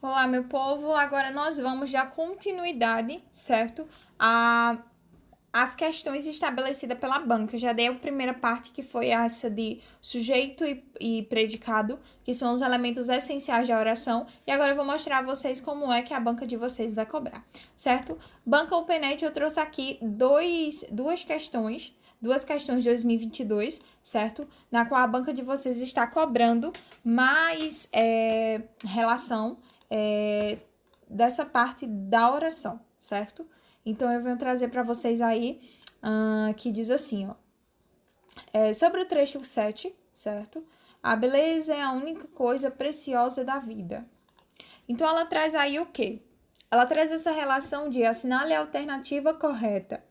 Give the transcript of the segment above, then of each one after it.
Olá, meu povo. Agora nós vamos dar continuidade, certo? As questões estabelecidas pela banca. Eu já dei a primeira parte, que foi essa de sujeito e predicado, que são os elementos essenciais da oração. E agora eu vou mostrar a vocês como é que a banca de vocês vai cobrar, certo? Banca OpenNet, eu trouxe aqui duas questões de 2022, certo? Na qual a banca de vocês está cobrando mais relação dessa parte da oração, certo? Então, eu venho trazer para vocês aí, que diz assim, ó. Sobre o trecho 7, certo? A beleza é a única coisa preciosa da vida. Então, ela traz aí o quê? Ela traz essa relação de assinale a alternativa correta.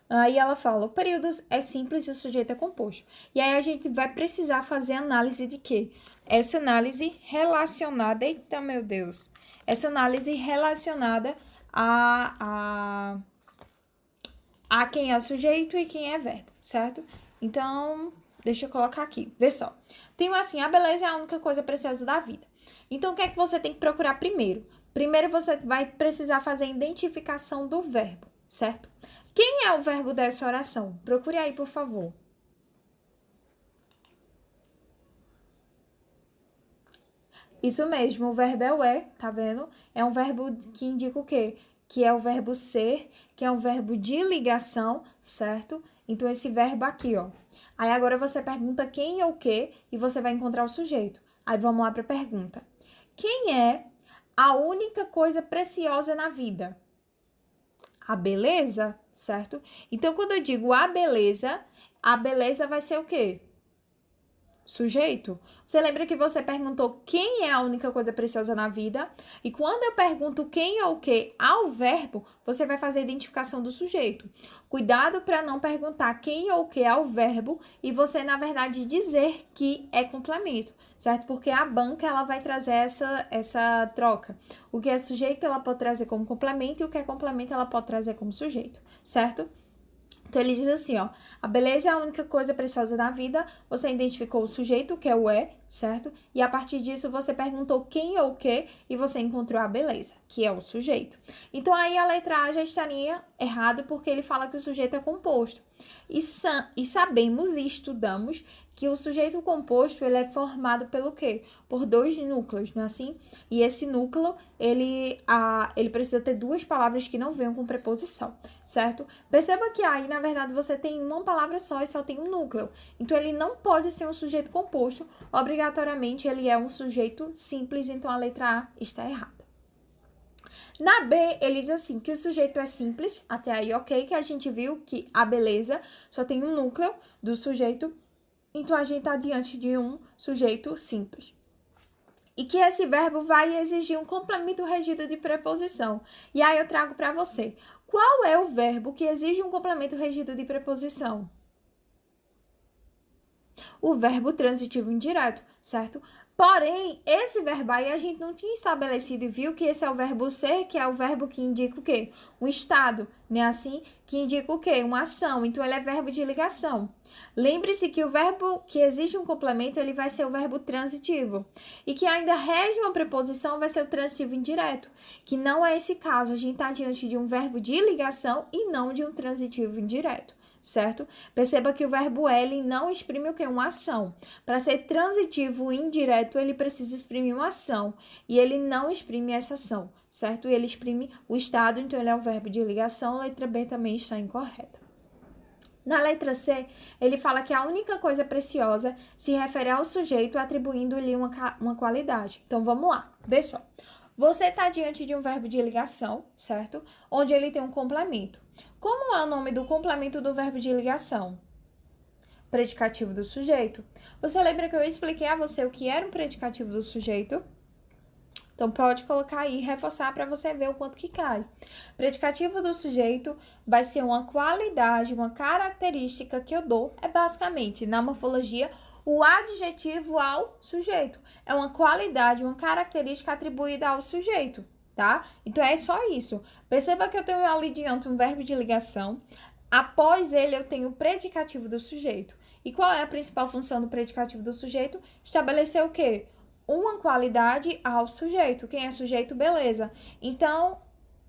Aí ela fala, o período é simples e o sujeito é composto. E aí a gente vai precisar fazer análise de quê? Essa análise relacionada, eita meu Deus, essa análise relacionada a quem é o sujeito e quem é verbo, certo? Então, deixa eu colocar aqui, vê só. Tem assim, a beleza é a única coisa preciosa da vida. Então, o que é que você tem que procurar primeiro? Primeiro, você vai precisar fazer a identificação do verbo, certo? Quem é o verbo dessa oração? Procure aí, por favor. Isso mesmo, o verbo é o tá vendo? É um verbo que indica o quê? Que é o verbo ser, que é um verbo de ligação, certo? Então, esse verbo aqui, ó. Aí, agora você pergunta quem ou o quê e você vai encontrar o sujeito. Aí, vamos lá para a pergunta. Quem é a única coisa preciosa na vida? A beleza, certo? Então, quando eu digo a beleza vai ser o quê? Sujeito. Você lembra que você perguntou quem é a única coisa preciosa na vida? E quando eu pergunto quem ou o que ao verbo, você vai fazer a identificação do sujeito. Cuidado para não perguntar quem ou o que ao verbo e você, na verdade, dizer que é complemento, certo? Porque a banca, ela vai trazer essa troca. O que é sujeito, ela pode trazer como complemento e o que é complemento, ela pode trazer como sujeito, certo? Então, ele diz assim, ó, a beleza é a única coisa preciosa da vida, você identificou o sujeito, que é o certo? E a partir disso, você perguntou quem ou o que, e você encontrou a beleza, que é o sujeito. Então, aí a letra A já estaria errado, porque ele fala que o sujeito é composto. E sabemos e estudamos que o sujeito composto, ele é formado pelo quê? Por dois núcleos, não é assim? E esse núcleo, ele precisa ter duas palavras que não venham com preposição, certo? Perceba que aí, na verdade, você tem uma palavra só e só tem um núcleo. Então, ele não pode ser um sujeito composto. Obrigatoriamente, ele é um sujeito simples, então a letra A está errada. Na B, ele diz assim, que o sujeito é simples, até aí ok, que a gente viu que a beleza só tem um núcleo do sujeito, então a gente está diante de um sujeito simples. E que esse verbo vai exigir um complemento regido de preposição. E aí eu trago para você, qual é o verbo que exige um complemento regido de preposição? O verbo transitivo indireto, certo? Porém, esse verbo aí a gente não tinha estabelecido e viu que esse é o verbo ser, que é o verbo que indica o quê? Um estado, né? Assim, que indica o quê? Uma ação. Então, ele é verbo de ligação. Lembre-se que o verbo que exige um complemento, ele vai ser o verbo transitivo. E que ainda rege uma preposição vai ser o transitivo indireto, que não é esse caso. A gente está diante de um verbo de ligação e não de um transitivo indireto, certo? Perceba que o verbo ele não exprime o que? Uma ação. Para ser transitivo indireto, ele precisa exprimir uma ação. E ele não exprime essa ação, certo? Ele exprime o estado, então ele é o verbo de ligação. A letra B também está incorreta. Na letra C, ele fala que a única coisa preciosa se refere ao sujeito atribuindo-lhe uma qualidade. Então, vamos lá, vê só. Você está diante de um verbo de ligação, certo? Onde ele tem um complemento. Como é o nome do complemento do verbo de ligação? Predicativo do sujeito. Você lembra que eu expliquei a você o que era um predicativo do sujeito? Então, pode colocar aí e reforçar para você ver o quanto que cai. Predicativo do sujeito vai ser uma qualidade, uma característica que eu dou. É basicamente, na morfologia, o adjetivo ao sujeito. É uma qualidade, uma característica atribuída ao sujeito, tá? Então, é só isso. Perceba que eu tenho ali diante um verbo de ligação. Após ele, eu tenho o predicativo do sujeito. E qual é a principal função do predicativo do sujeito? Estabelecer o quê? uma qualidade ao sujeito. Quem é sujeito, beleza. Então,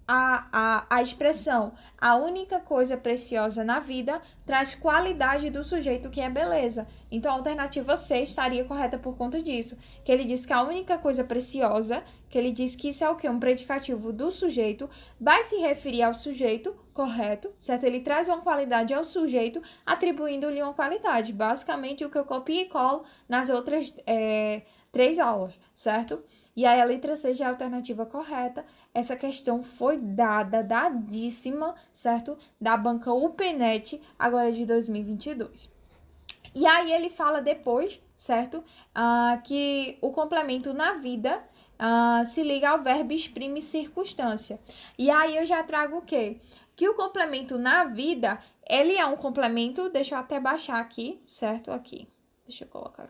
a expressão a única coisa preciosa na vida traz qualidade do sujeito, que é beleza. Então, a alternativa C estaria correta por conta disso. Que ele diz que a única coisa preciosa, que ele diz que isso é o quê? Um predicativo do sujeito, vai se referir ao sujeito, correto, certo? Ele traz uma qualidade ao sujeito, atribuindo-lhe uma qualidade. Basicamente, o que eu copio e colo nas outras 3 aulas, certo? E aí a letra C já é a alternativa correta. Essa questão foi dadíssima, certo? Da banca UPNET, agora de 2022. E aí ele fala depois, certo? Que o complemento na vida se liga ao verbo exprime circunstância. E aí eu já trago o quê? Que o complemento na vida, ele é um complemento, deixa eu até baixar aqui, certo? Aqui. Deixa eu colocar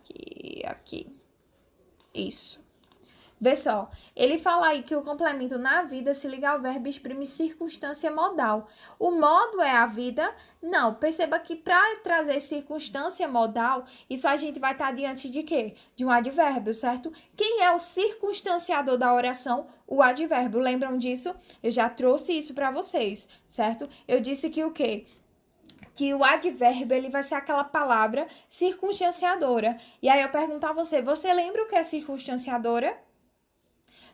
aqui. Isso. Vê só, ele fala aí que o complemento na vida se liga ao verbo exprime circunstância modal. O modo é a vida? Não, perceba que para trazer circunstância modal, isso a gente vai estar diante de quê? De um advérbio, certo? Quem é o circunstanciador da oração? O advérbio. Lembram disso? Eu já trouxe isso para vocês, certo? Eu disse que o quê? Que o advérbio ele vai ser aquela palavra circunstanciadora. E aí eu pergunto a você lembra o que é circunstanciadora?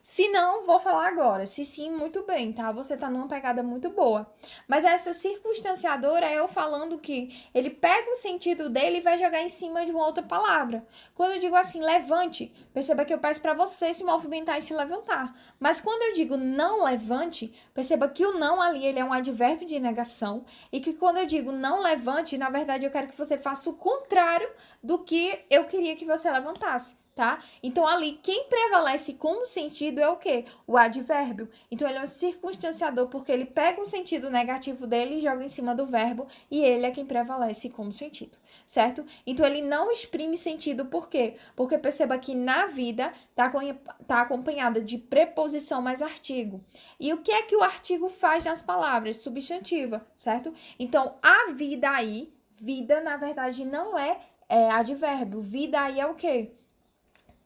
Se não, vou falar agora. Se sim, muito bem, tá? Você tá numa pegada muito boa. Mas essa circunstanciadora é eu falando que ele pega o sentido dele e vai jogar em cima de uma outra palavra. Quando eu digo assim, levante, perceba que eu peço para você se movimentar e se levantar. Mas quando eu digo não levante, perceba que o não ali ele é um advérbio de negação e que quando eu digo não levante, na verdade eu quero que você faça o contrário do que eu queria que você levantasse. Tá? Então, ali, quem prevalece como sentido é o quê? O advérbio. Então, ele é um circunstanciador porque ele pega o sentido negativo dele e joga em cima do verbo e ele é quem prevalece como sentido, certo? Então, ele não exprime sentido por quê? Porque perceba que na vida tá acompanhada de preposição mais artigo. E o que é que o artigo faz nas palavras? Substantiva, certo? Então, a vida aí, vida, na verdade, não é advérbio. Vida aí é o quê?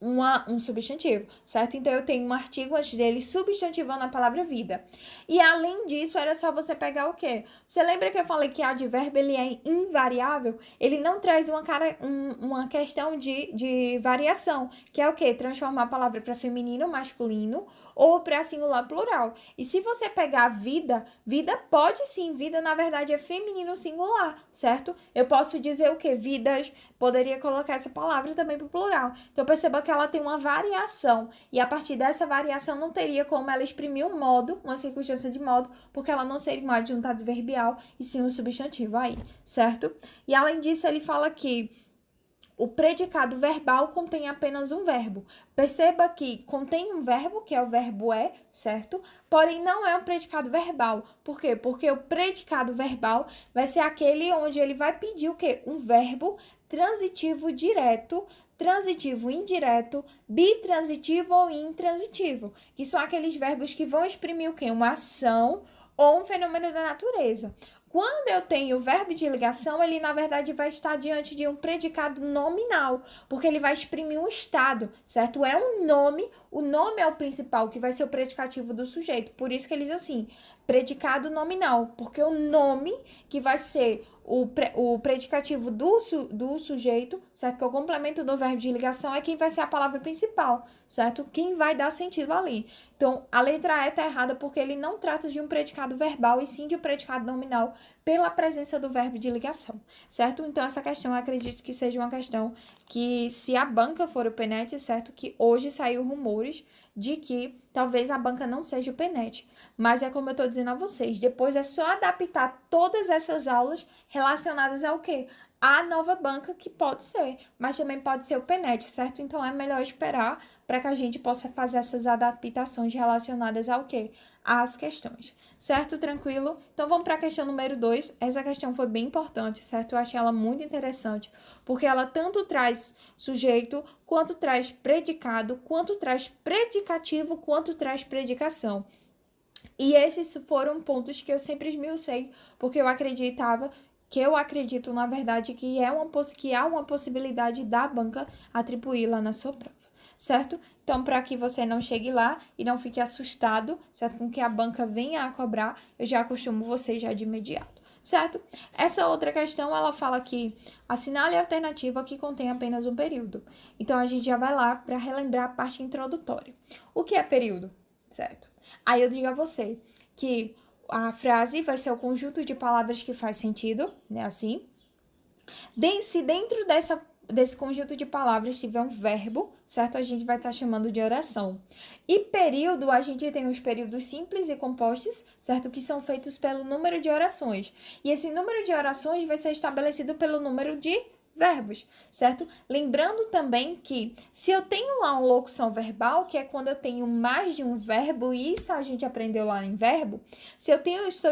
Um substantivo, certo? Então, eu tenho um artigo antes dele substantivando a palavra vida. E, além disso, era só você pegar o quê? Você lembra que eu falei que advérbio, ele é invariável? Ele não traz uma questão de variação, que é o quê? Transformar a palavra para feminino, masculino, ou para singular, plural. E se você pegar vida, vida pode sim, vida, na verdade, é feminino singular, certo? Eu posso dizer o quê? Vidas, poderia colocar essa palavra também para o plural. Então, perceba que ela tem uma variação, e a partir dessa variação não teria como ela exprimir um modo, uma circunstância de modo, porque ela não seria uma adjunta adverbial, e sim um substantivo aí, certo? E além disso, ele fala que o predicado verbal contém apenas um verbo. Perceba que contém um verbo, que é o verbo é, certo? Porém, não é um predicado verbal. Por quê? Porque o predicado verbal vai ser aquele onde ele vai pedir o quê? Um verbo transitivo direto, transitivo indireto, bitransitivo ou intransitivo, que são aqueles verbos que vão exprimir o quê? Uma ação ou um fenômeno da natureza. Quando eu tenho o verbo de ligação, ele na verdade vai estar diante de um predicado nominal, porque ele vai exprimir um estado, certo? É um nome, o nome é o principal, que vai ser o predicativo do sujeito. Por isso que ele diz assim, predicado nominal, porque o nome que vai ser o predicativo do sujeito, certo? Que é o complemento do verbo de ligação, é quem vai ser a palavra principal, certo? Quem vai dar sentido ali. Então, a letra E está errada porque ele não trata de um predicado verbal e sim de um predicado nominal pela presença do verbo de ligação, certo? Então, essa questão eu acredito que seja uma questão que, se a banca for o PENET, certo? Que hoje saiu rumores de que talvez a banca não seja o PENET. Mas é como eu estou dizendo a vocês, depois é só adaptar todas essas aulas relacionadas ao quê? A nova banca, que pode ser, mas também pode ser o PENET, certo? Então, é melhor esperar para que a gente possa fazer essas adaptações relacionadas ao quê? Às questões, certo? Tranquilo? Então, vamos para a questão número 2. Essa questão foi bem importante, certo? Eu achei ela muito interessante, porque ela tanto traz sujeito, quanto traz predicado, quanto traz predicativo, quanto traz predicação. E esses foram pontos que eu sempre esmiucei, porque eu acredito, na verdade, que há uma possibilidade da banca atribuir lá na sua prova. certo? Então, para que você não chegue lá e não fique assustado, certo? Com que a banca venha a cobrar, eu já acostumo você já de imediato, certo? Essa outra questão, ela fala que assinale a alternativa que contém apenas um período. Então, a gente já vai lá para relembrar a parte introdutória. O que é período, certo? Aí eu digo a você que a frase vai ser o conjunto de palavras que faz sentido, né? Assim. Se dentro desse conjunto de palavras tiver um verbo, certo? A gente vai estar chamando de oração. E período, a gente tem os períodos simples e compostos, certo? Que são feitos pelo número de orações. E esse número de orações vai ser estabelecido pelo número de verbos, certo? Lembrando também que se eu tenho lá uma locução verbal, que é quando eu tenho mais de um verbo, e isso a gente aprendeu lá em verbo, se eu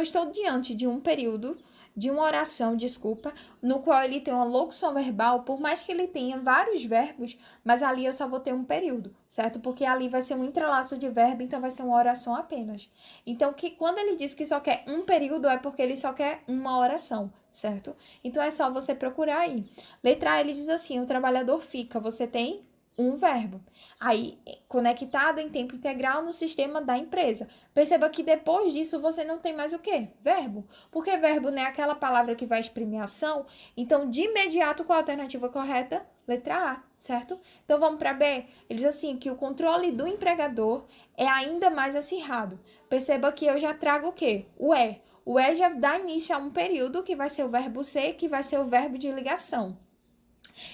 estou diante de um período, de uma oração, desculpa, no qual ele tem uma locução verbal, por mais que ele tenha vários verbos, mas ali eu só vou ter um período, certo? Porque ali vai ser um entrelaço de verbo, então vai ser uma oração apenas. Então, que quando ele diz que só quer um período, é porque ele só quer uma oração, certo? Então, é só você procurar aí. Letra A, ele diz assim, o trabalhador fica, você tem um verbo. Aí, conectado em tempo integral no sistema da empresa. Perceba que depois disso você não tem mais o quê? Verbo. Porque verbo não é aquela palavra que vai exprimir ação. Então, de imediato, qual a alternativa correta? Letra A, certo? Então, vamos para B. Ele diz assim, que o controle do empregador é ainda mais acirrado. Perceba que eu já trago o quê? O é. O é já dá início a um período que vai ser o verbo ser, que vai ser o verbo de ligação.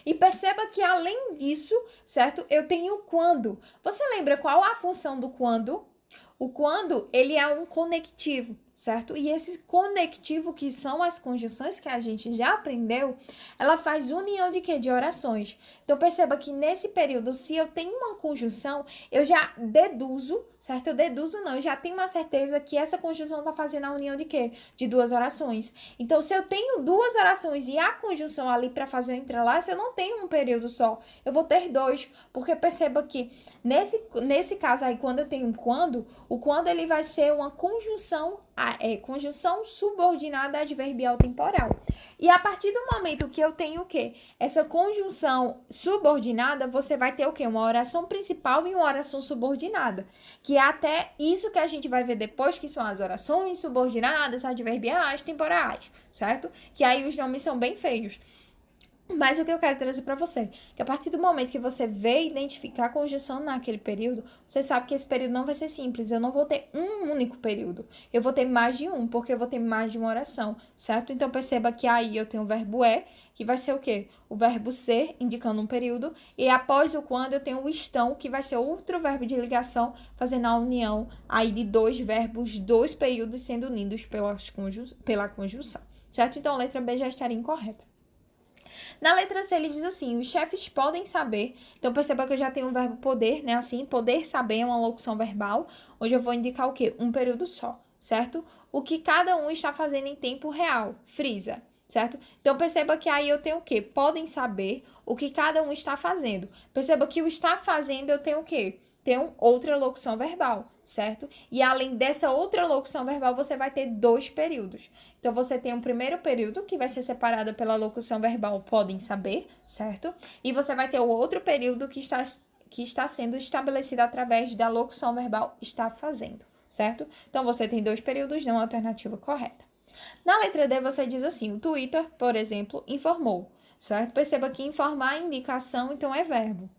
E perceba que além disso, certo? Eu tenho quando. Você lembra qual a função do quando? O quando, ele é um conectivo, certo? E esse conectivo, que são as conjunções que a gente já aprendeu, ela faz união de quê? De orações. Então, perceba que nesse período, se eu tenho uma conjunção, eu já deduzo, certo? Eu já tenho uma certeza que essa conjunção está fazendo a união de quê? De duas orações. Então, se eu tenho duas orações e a conjunção ali para fazer o entrelaço, eu não tenho um período só. Eu vou ter dois, porque perceba que nesse caso aí, quando eu tenho um quando, o quando ele vai ser uma conjunção subordinada adverbial temporal. E a partir do momento que eu tenho o quê? Essa conjunção subordinada, você vai ter o quê? Uma oração principal e uma oração subordinada. Que é até isso que a gente vai ver depois, que são as orações subordinadas, adverbiais, temporais, certo? Que aí os nomes são bem feios. Mas o que eu quero trazer para você, que a partir do momento que você vê identificar a conjunção naquele período, você sabe que esse período não vai ser simples. Eu não vou ter um único período. Eu vou ter mais de um, porque eu vou ter mais de uma oração, certo? Então, perceba que aí eu tenho o verbo é, que vai ser o quê? O verbo ser, indicando um período. E após o quando, eu tenho o estão, que vai ser outro verbo de ligação, fazendo a união aí de dois verbos, dois períodos sendo unidos pela conjunção, certo? Então, a letra B já estaria incorreta. Na letra C, ele diz assim, os chefes podem saber. Então, perceba que eu já tenho o verbo poder, né? Assim, poder saber é uma locução verbal, onde eu vou indicar o quê? Um período só, certo? O que cada um está fazendo em tempo real, frisa, certo? Então, perceba que aí eu tenho o quê? Podem saber o que cada um está fazendo. Perceba que o está fazendo eu tenho o quê? Tenho outra locução verbal, certo? E além dessa outra locução verbal, você vai ter dois períodos. Então, você tem um primeiro período, que vai ser separado pela locução verbal podem saber, certo? E você vai ter o outro período que está sendo estabelecido através da locução verbal está fazendo, certo? Então, você tem dois períodos, não a alternativa correta. Na letra D, você diz assim, o Twitter, por exemplo, informou, certo? Perceba que informar é indicação, então é verbo.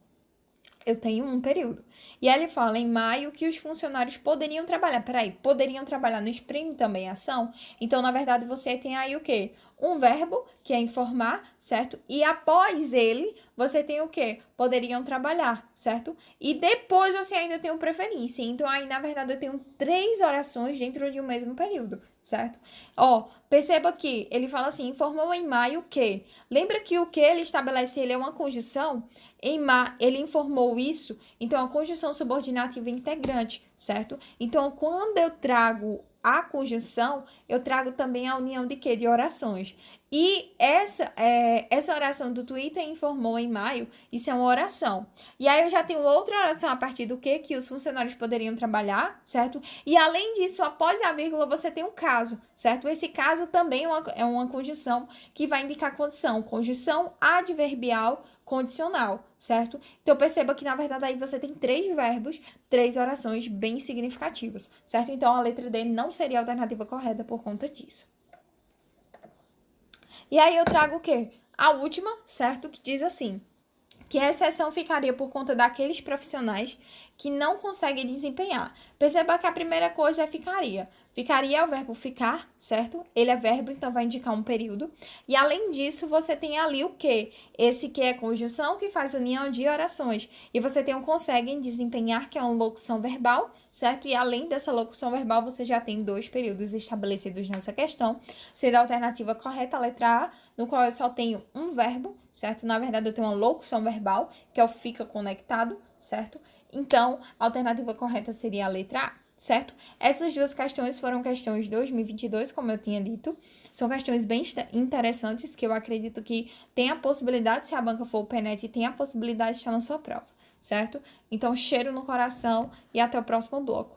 Eu tenho um período. E aí ele fala em maio que os funcionários poderiam trabalhar. Peraí, poderiam trabalhar no sprint também ação? Então, na verdade, você tem aí o quê? Um verbo, que é informar, certo? E após ele, você tem o quê? Poderiam trabalhar, certo? E depois você ainda tem o preferência. Então, aí, na verdade, eu tenho três orações dentro de um mesmo período, certo? Ó, perceba que ele fala assim, informou em maio que. Lembra que o que ele estabelece, ele é uma conjunção? Ele informou isso, então a conjunção subordinativa integrante, certo? Então, quando eu trago a conjunção, eu trago também a união de quê? De orações. E essa oração do Twitter informou em maio, isso é uma oração. E aí eu já tenho outra oração a partir do quê? Que os funcionários poderiam trabalhar, certo? E além disso, após a vírgula, você tem um caso, certo? Esse caso também é uma conjunção que vai indicar condição. Conjunção adverbial condicional, certo? Então, perceba que, na verdade, aí você tem 3 verbos, 3 orações bem significativas, certo? Então, a letra D não seria a alternativa correta por conta disso. E aí eu trago o quê? A última, certo? Que diz assim, que a exceção ficaria por conta daqueles profissionais que não conseguem desempenhar. Perceba que a primeira coisa é ficaria. Ficaria é o verbo ficar, certo? Ele é verbo, então vai indicar um período. E além disso, você tem ali o que? Esse que é conjunção que faz união de orações. E você tem o conseguem desempenhar, que é uma locução verbal, certo? E além dessa locução verbal, você já tem 2 períodos estabelecidos nessa questão, sendo a alternativa correta a letra A, no qual eu só tenho um verbo, certo? Na verdade, eu tenho uma locução verbal, que é o fica conectado, certo? Então, a alternativa correta seria a letra A, certo? Essas 2 questões foram questões de 2022, como eu tinha dito. São questões bem interessantes, que eu acredito que tem a possibilidade, se a banca for o PENET, tem a possibilidade de estar na sua prova, certo? Então, cheiro no coração e até o próximo bloco.